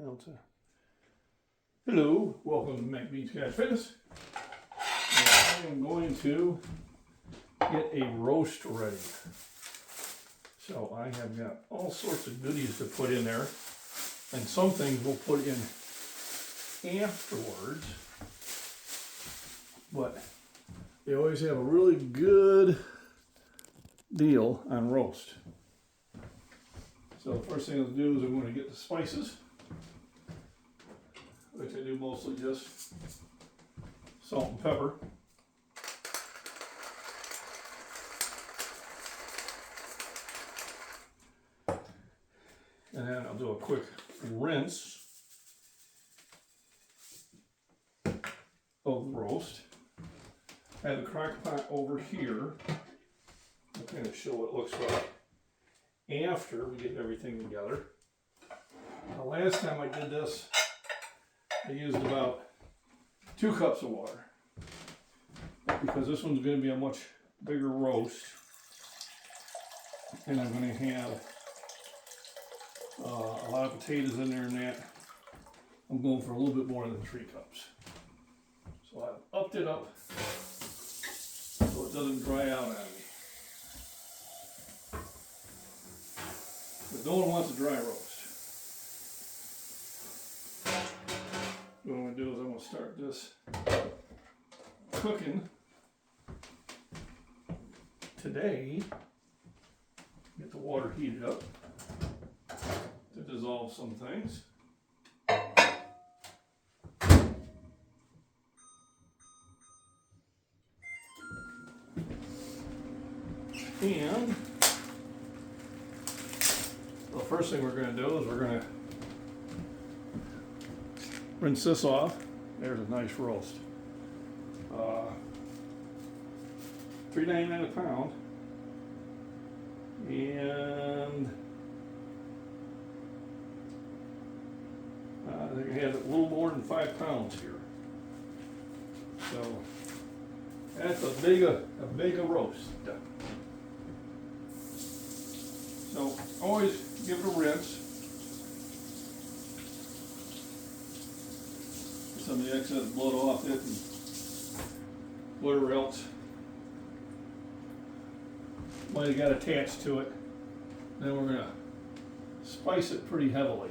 alltime. Hello, welcome to McBean's Cash Fitness. I am going to get a roast ready. So I have got all sorts of goodies to put in there, and some things we'll put in afterwards, but they always have a really good deal on roast. So the first thing I'll do is I'm going to get the spices, which I do mostly just salt and pepper. And then I'll do a quick rinse of the roast. I have the crock pot over here. I'll kind of show what it looks like after we get everything together. The last time I did this, I used about 2 cups of water, because this one's going to be a much bigger roast, and I'm going to have a lot of potatoes in there, and that I'm going for a little bit more than 3 cups. So I've upped it up so it doesn't dry out on me. But no one wants a dry roast. What I'm going to do is I'm going to start this cooking today. Get the water heated up to dissolve some things. And the first thing we're going to do is we're going to rinse this off. There's a nice roast. $3.99 a pound. And I think I had a little more than 5 pounds here. So that's a big roast. So always give it a rinse. Some of the excess blood off it and whatever else might have got attached to it. Then we're going to spice it pretty heavily.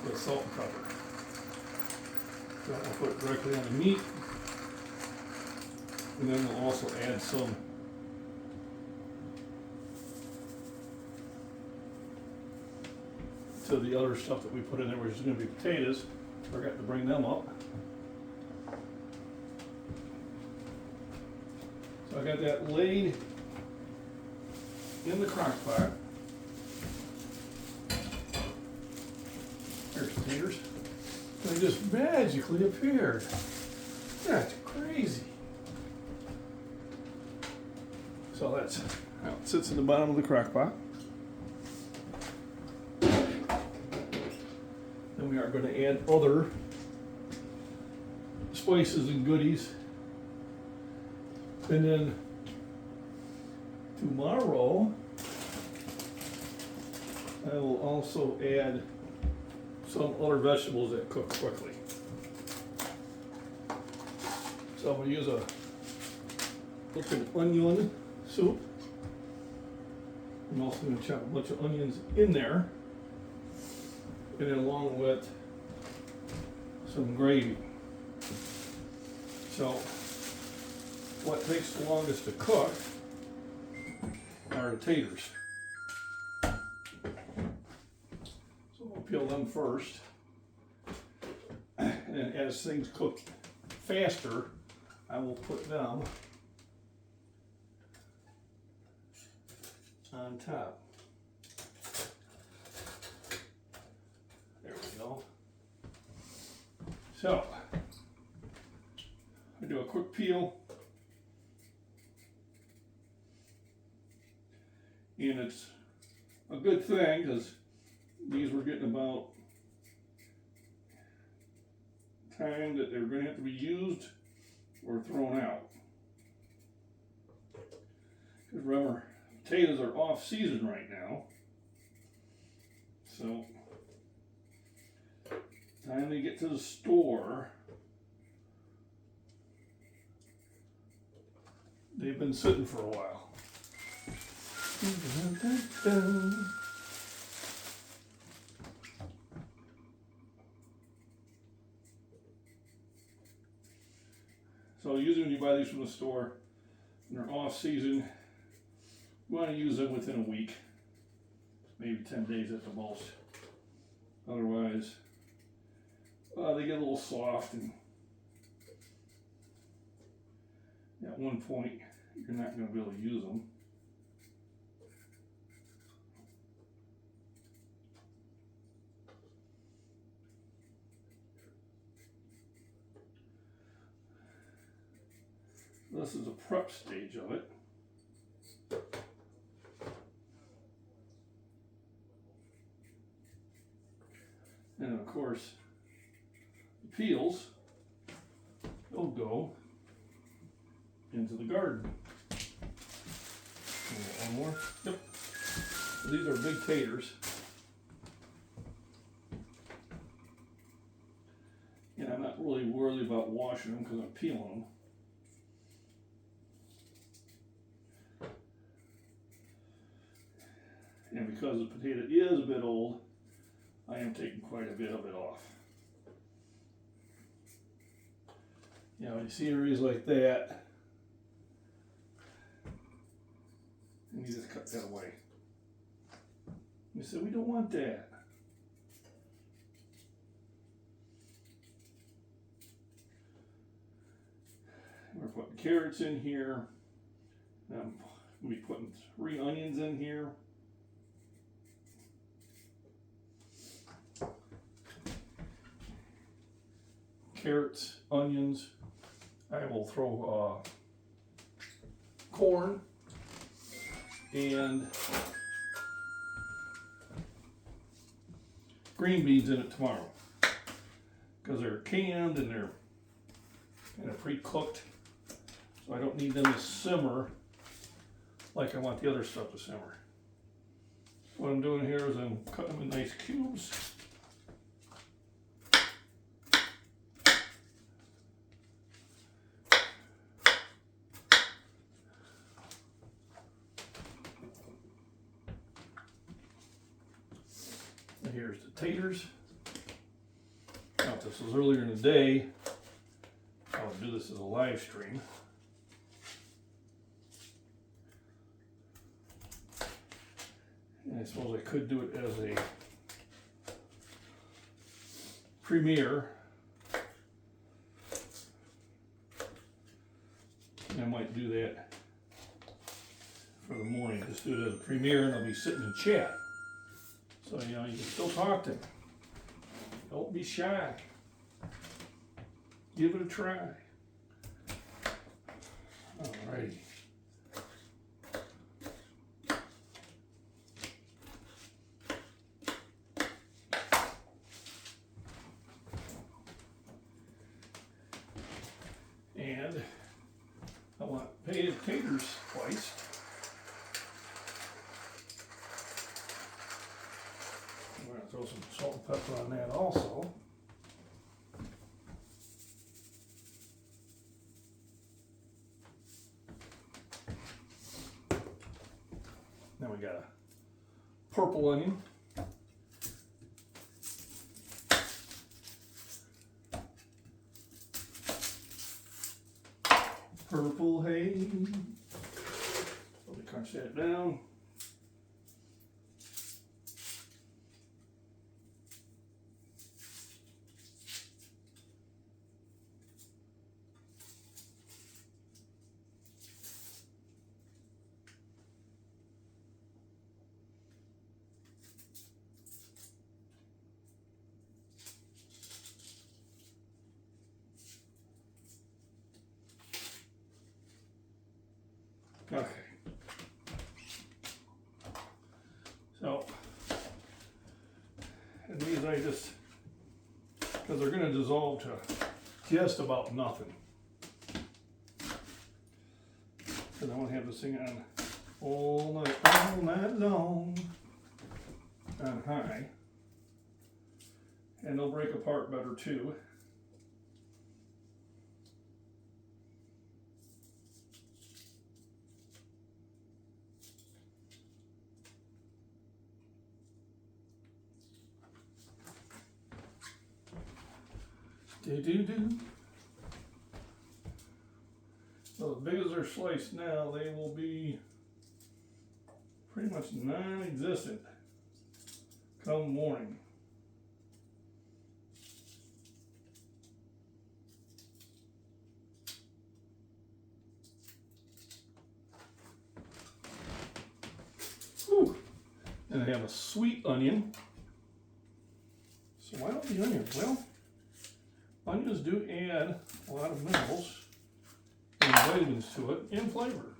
With salt and pepper. So I'll put it directly on the meat. And then we'll also add some to the other stuff that we put in there, which is going to be potatoes. Forgot to bring them up. So I got that laid in the crock pot. There's potatoes. They just magically appeared. That's crazy. So that's how it sits in the bottom of the crock pot. Then we are going to add other spices and goodies. And then tomorrow, I will also add some other vegetables that cook quickly. So I'm going to use a onion soup. I'm also going to chop a bunch of onions in there, and then along with some gravy. So what takes the longest to cook are the taters. So we'll peel them first, and then as things cook faster, I will put them on top. There we go. So I do a quick peel, and it's a good thing because these were getting about time that they're going to have to be used or thrown out. Because remember, potatoes are off season right now. So, time they get to the store, they've been sitting for a while. So usually when you buy these from the store and they're off season, you want to use them within a week, maybe 10 days at the most. Otherwise, they get a little soft, and at one point you're not going to be able to use them. This is a prep stage of it. And of course, the peels will go into the garden. One more. Yep. So these are big taters. And I'm not really worried about washing them because I'm peeling them. And because the potato is a bit old, I am taking quite a bit of it off. You know, you see areas like that, and you just cut that away. You say, we don't want that. We're putting carrots in here. I'm going to be putting 3 onions in here. Carrots, onions. I will throw corn and green beans in it tomorrow because they're canned and they're kind of pre-cooked, so I don't need them to simmer like I want the other stuff to simmer. What I'm doing here is I'm cutting them in nice cubes. Here's the taters. Now, if this was earlier in the day, I would do this as a live stream. And I suppose I could do it as a premiere. I might do that for the morning. Just do it as a premiere and I'll be sitting in chat. So, you know, you can still talk to me. Don't be shy. Give it a try. Alrighty. And I want taters spiced. Throw some salt and pepper on that also. Now we got a purple onion. Purple haze. Let me crunch that down. Okay. So, and these I just, because they're going to dissolve to just about nothing. Because I want to have this thing on all night long on high. And they'll break apart better too. Do. So as big as they're sliced now, they will be pretty much non-existent come morning. Whew. And I have a sweet onion. So why don't the onion? Well, onions do add a lot of minerals and vitamins to it and flavor.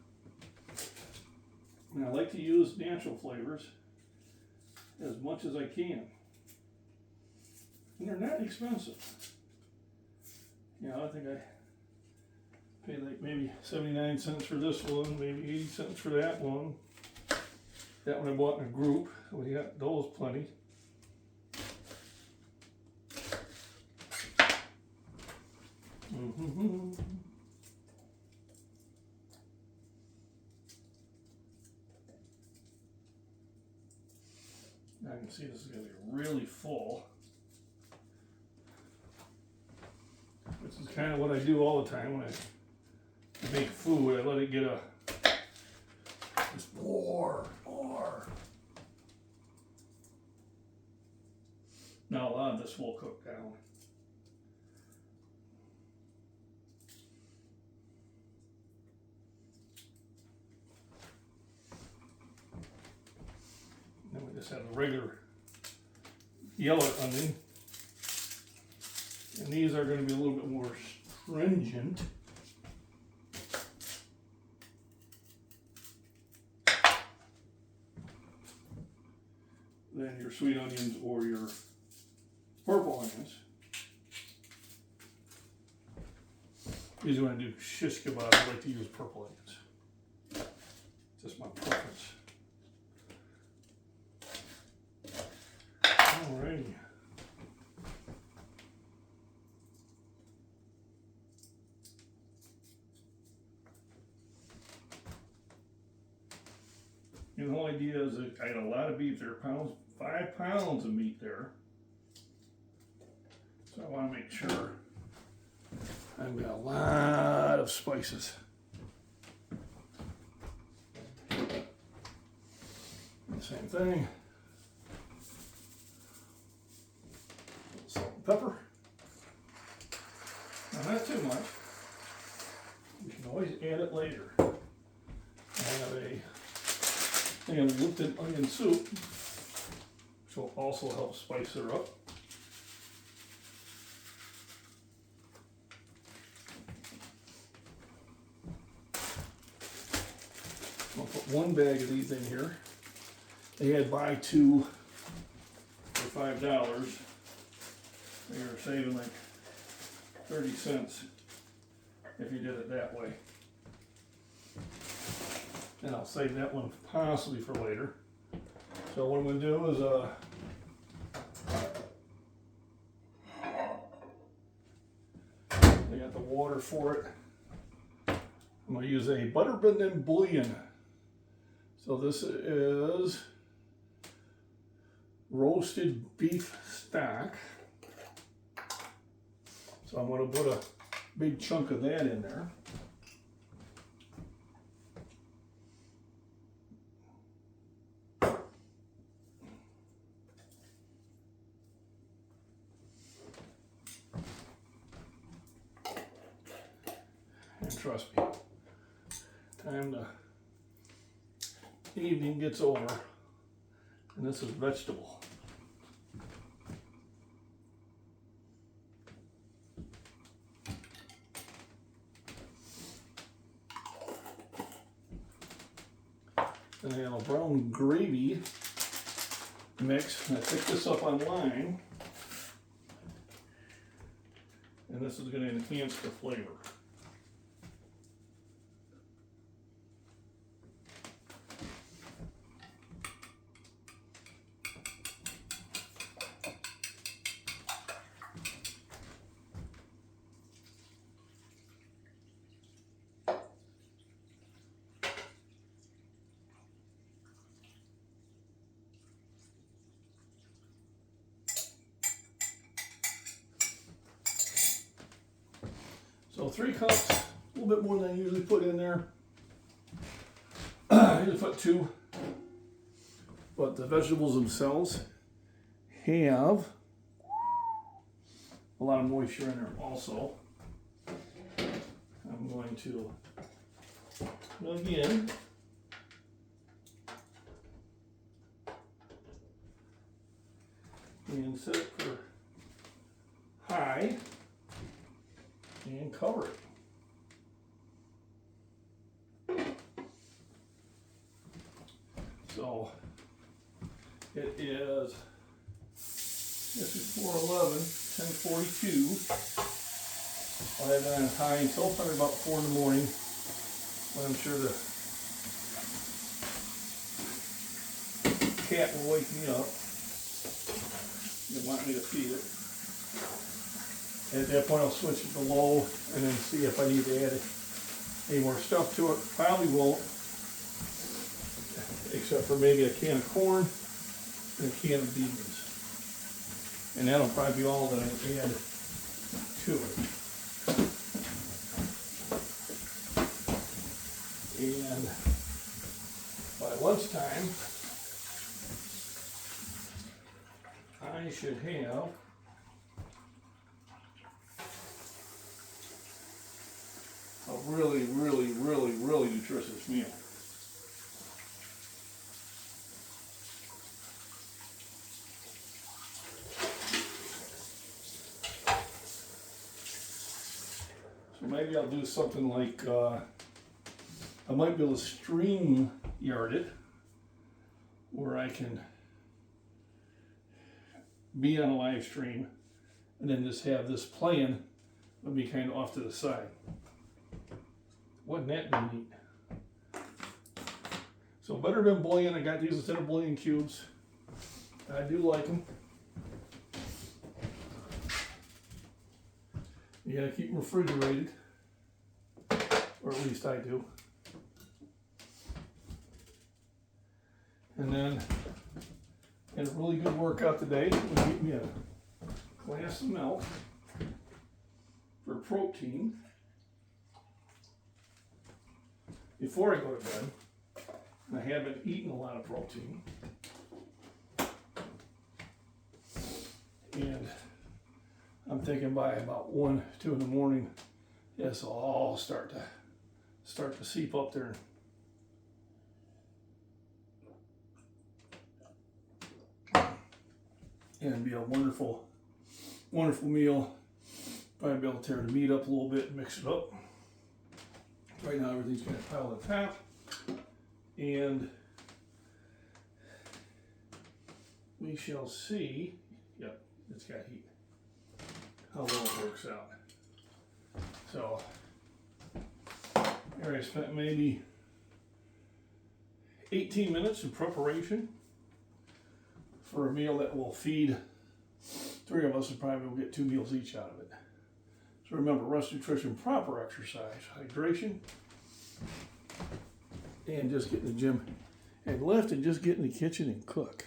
And I like to use natural flavors as much as I can. And they're not expensive. You know, I think I paid like maybe 79 cents for this one, maybe 80 cents for that one. That one I bought in a group. We got those plenty. I can see this is going to be really full. This is kind of what I do all the time when I make food. I let it get just more. Now a lot of this will cook down. Then we just have the regular yellow onion. And these are going to be a little bit more stringent. Than your sweet onions or your purple onions. Usually when I do shish kebab, I like to use purple onions. Just my preference. Alrighty. And the whole idea is that I had a lot of beef there, 5 pounds of meat there. So I want to make sure I've got a lot of spices. Same thing. Salt and pepper. Now not too much. You can always add it later. I have a thing of wilted onion soup, which will also help spice her up. I'll put 1 bag of these in here. They had buy 2 for $5. You're saving like 30 cents if you did it that way. And I'll save that one possibly for later. So what I'm going to do is I got the water for it. I'm going to use a butter blended bouillon. So this is roasted beef stock. So I'm going to put a big chunk of that in there. And trust me, time the evening gets over, and this is vegetable. Then I have a brown gravy mix, and I picked this up online, and this is going to enhance the flavor. 3 cups, a little bit more than I usually put in there. I usually put 2, but the vegetables themselves have a lot of moisture in there also. I'm going to plug in and set it for high and cover it. So it is, this is 4:11, 10:42. I'll have it on high until probably about 4 in the morning, when I'm sure the cat will wake me up. They want me to feed it. And at that point I'll switch it to low and then see if I need to add any more stuff to it. Probably won't, except for maybe a can of corn and a can of beans. And that'll probably be all that I add to it. And by lunchtime, I should have a really, really, really, really nutritious meal. So maybe I'll do something like, I might be able to stream yard it, where I can be on a live stream and then just have this playing and be kind of off to the side. Wouldn't that be neat? So better than bouillon, I got these instead of bouillon cubes. I do like them. You gotta keep them refrigerated, or at least I do. And then, had a really good workout today. We'll get me a glass of milk for protein before I go to bed. And I haven't eaten a lot of protein. And I'm thinking by about 1, 2 in the morning, this will all start to seep up there. And be a wonderful, wonderful meal. Probably be able to tear the meat up a little bit and mix it up. Right now everything's kind of piled on top. And we shall see, yep, it's got heat, how well it works out. So, here I spent maybe 18 minutes in preparation for a meal that will feed 3 of us, and probably will get 2 meals each out of it. So remember, rest, nutrition, proper exercise, hydration, and just get in the gym and lift, and just get in the kitchen and cook.